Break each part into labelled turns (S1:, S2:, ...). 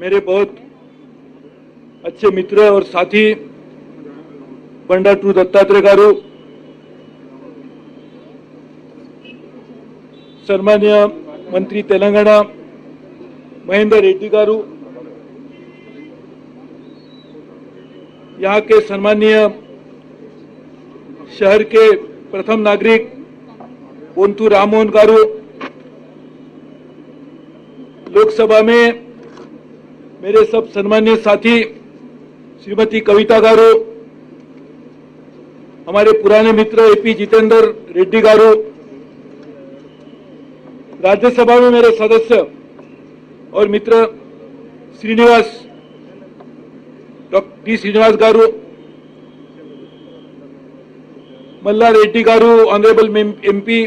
S1: मेरे बहुत अच्छे मित्र और साथी बंडारू दत्तात्रेय गारू, सन्मान्य मंत्री तेलंगाना महेंद्र रेड्डी गारू, यहाँ के सम्मानीय शहर के प्रथम नागरिक पोंतु राममोहन गारू, लोकसभा में मेरे सब सम्मानीय साथी श्रीमती कविता गारू, हमारे पुराने मित्र एपी जितेंद्र रेड्डी गारू, राज्यसभा में मेरे सदस्य और मित्र Srinivas doctor D Srinivas garu, Malla Reddy garu honourable MP,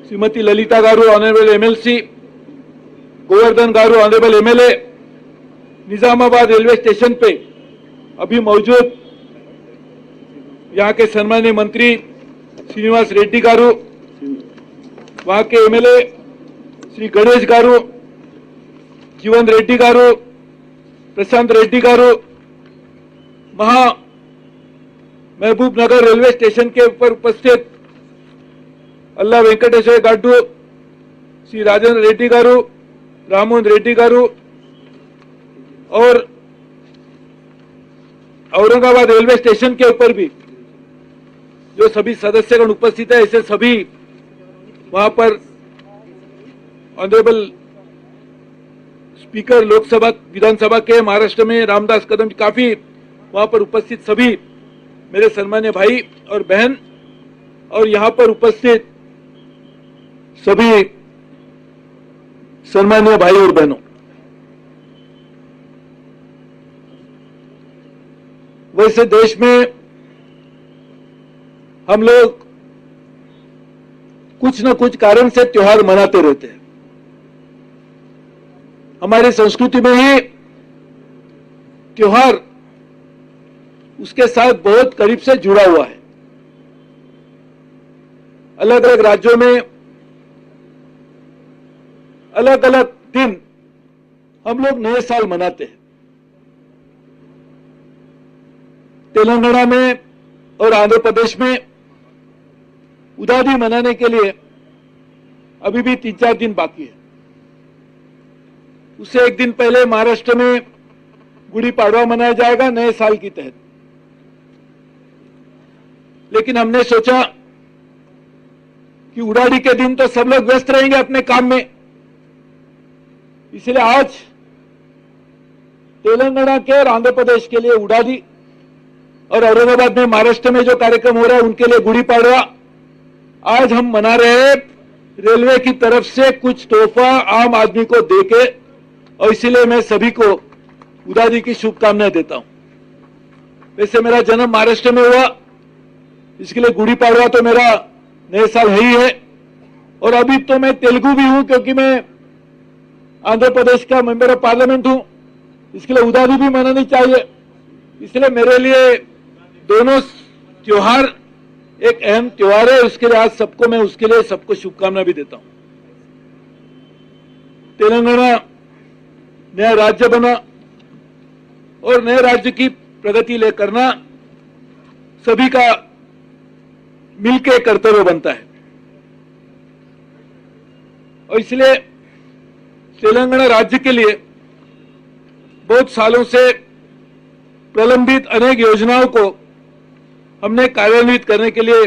S1: Shrimati Lalitha garu honourable MLC, Govardhan garu honourable MLA, Nizamabad railway station पे अभी मौजूद यहाँ के सम्मानीय मंत्री श्रीनिवास रेड्डी गारू, वहाँ के एमएलए श्री गणेश गारू, जीवन रेड्डी गारू, प्रशांत रेड्डी गारू, महबूब नगर रेलवे स्टेशन के ऊपर उपस्थित अल्ला वेंकटेश्वर गाडू, श्री राजेंद्र रेड्डी गारू, राममोहन रेड्डी गारू और औरंगाबाद रेलवे स्टेशन के ऊपर भी जो सभी सदस्यगण उपस्थित है, ऐसे सभी वहां पर ऑनरेबल स्पीकर लोकसभा विधानसभा के महाराष्ट्र में रामदास कदम, काफी वहां पर उपस्थित सभी मेरे सम्मान्य भाई और बहन और यहां पर उपस्थित सभी सम्मानीय भाई और बहनों, वैसे देश में हम लोग कुछ न कुछ कारण से त्योहार मनाते रहते हैं। हमारी संस्कृति में ही त्योहार उसके साथ बहुत करीब से जुड़ा हुआ है। अलग अलग राज्यों में अलग अलग दिन हम लोग नए साल मनाते हैं। तेलंगाना में और आंध्र प्रदेश में उगादी मनाने के लिए अभी भी 3-4 दिन बाकी है। उससे एक दिन पहले महाराष्ट्र में गुड़ी पाड़वा मनाया जाएगा नए साल की तहत। लेकिन हमने सोचा कि उगादी के दिन तो सब लोग व्यस्त रहेंगे अपने काम में, इसलिए आज तेलंगाना के और आंध्र प्रदेश के लिए उगादी और औरंगाबाद में महाराष्ट्र में जो कार्यक्रम हो रहा है उनके लिए गुड़ी पाड़वा आज हम मना रहे हैं। रेलवे की तरफ से कुछ तोहफा आम आदमी को देके, और इसीलिए मैं सभी को उगादी की शुभकामनाएं देता हूं। वैसे मेरा जन्म महाराष्ट्र में हुआ, इसके लिए गुड़ी पाड़वा तो मेरा नए साल है ही है। और अभी तो मैं तेलुगु भी हूं क्योंकि मैं आंध्र प्रदेश का मेंबर ऑफ पार्लियामेंट हूं, इसके लिए उगादी भी मनानी चाहिए। इसलिए मेरे लिए दोनों त्योहार एक अहम त्योहार है। उसके लिए आज सबको मैं उसके लिए सबको शुभकामना भी देता हूं। तेलंगाना नया राज्य बना और नए राज्य की प्रगति ले करना सभी का मिलकर कर्तव्य बनता है। और इसलिए तेलंगाना राज्य के लिए बहुत सालों से प्रलंबित अनेक योजनाओं को हमने कार्यान्वित करने के लिए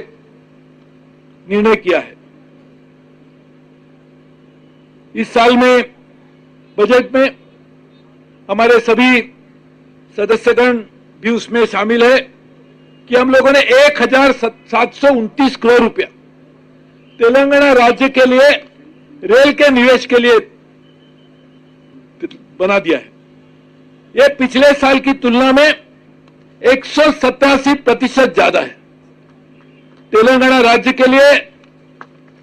S1: निर्णय किया है। इस साल में बजट में हमारे सभी सदस्यगण भी उसमें शामिल है कि हम लोगों ने 1729 करोड़ रुपया तेलंगाना राज्य के लिए रेल के निवेश के लिए बना दिया है। ये पिछले साल की तुलना में 187% ज्यादा है। तेलंगाना राज्य के लिए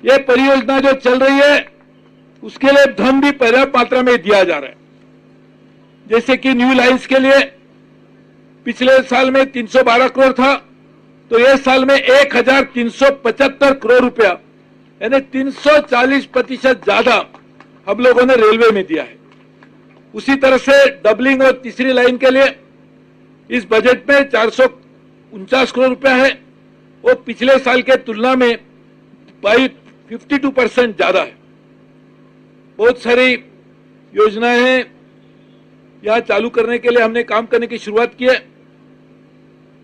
S1: ये परियोजना जो चल रही है उसके लिए धन भी पर्याप्त मात्रा में दिया जा रहा है। जैसे कि न्यू लाइन्स के लिए पिछले साल में 312 करोड़ था, तो ये साल में 1375 करोड़ रुपया यानी 340% ज्यादा हम लोगों ने रेलवे में दिया है। उसी तरह से डबलिंग और तीसरी लाइन के लिए इस बजट में 449 करोड़ रुपया है। वो पिछले साल के तुलना में 52% ज्यादा है। बहुत सारी योजनाएं हैं यहां चालू करने के लिए हमने काम करने की शुरुआत की है।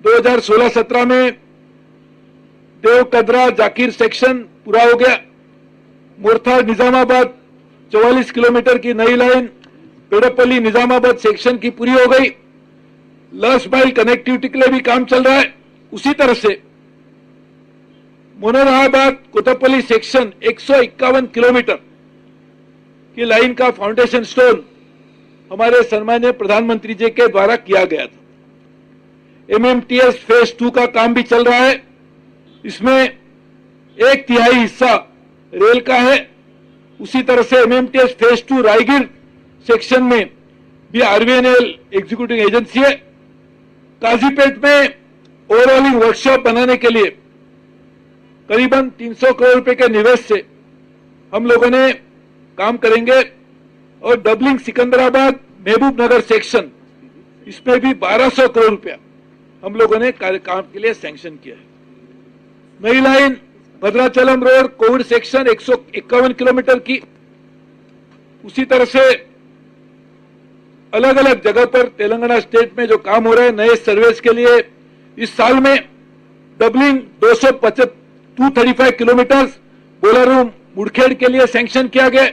S1: 2016-17 में देव कदरा जाकिर सेक्शन पूरा हो गया। मोरथा निजामाबाद 44 किलोमीटर की नई लाइन पेड़पल्ली निजामाबाद सेक्शन की पूरी हो गई। लास्ट माइल कनेक्टिविटी के लिए भी काम चल रहा है। उसी तरह से मुनराबाद कोतपल्ली सेक्शन 151 किलोमीटर की लाइन का फाउंडेशन स्टोन हमारे सम्माननीय प्रधानमंत्री जी के द्वारा किया गया था। एमएमटीएस फेज 2 का काम भी चल रहा है। इसमें 1/3 हिस्सा रेल का है। उसी तरह से एमएमटीएस फेज 2 रायगढ़ सेक्शन में भी आरवीएनएल एग्जीक्यूटिव एजेंसी है। काजीपेट में ओवरऑलिंग वर्कशॉप बनाने के लिए करीबन 300 करोड़ रुपए के निवेश से हम लोगों ने काम करेंगे। और डबलिंग सिकंदराबाद महबूब नगर सेक्शन, इसमें भी 1200 करोड़ रुपया हम लोगों ने काम के लिए सैंक्शन किया है। नई line Bhadrachalam road Covid section 151 kilometre की। उसी तरह से अलग अलग जगह पर तेलंगाना स्टेट में जो काम हो रहा है नए सर्विस के लिए, इस साल में डबलिंग 235 किलोमीटर बोलारूम मुड़खेड़ के लिए सैंक्शन किया गया।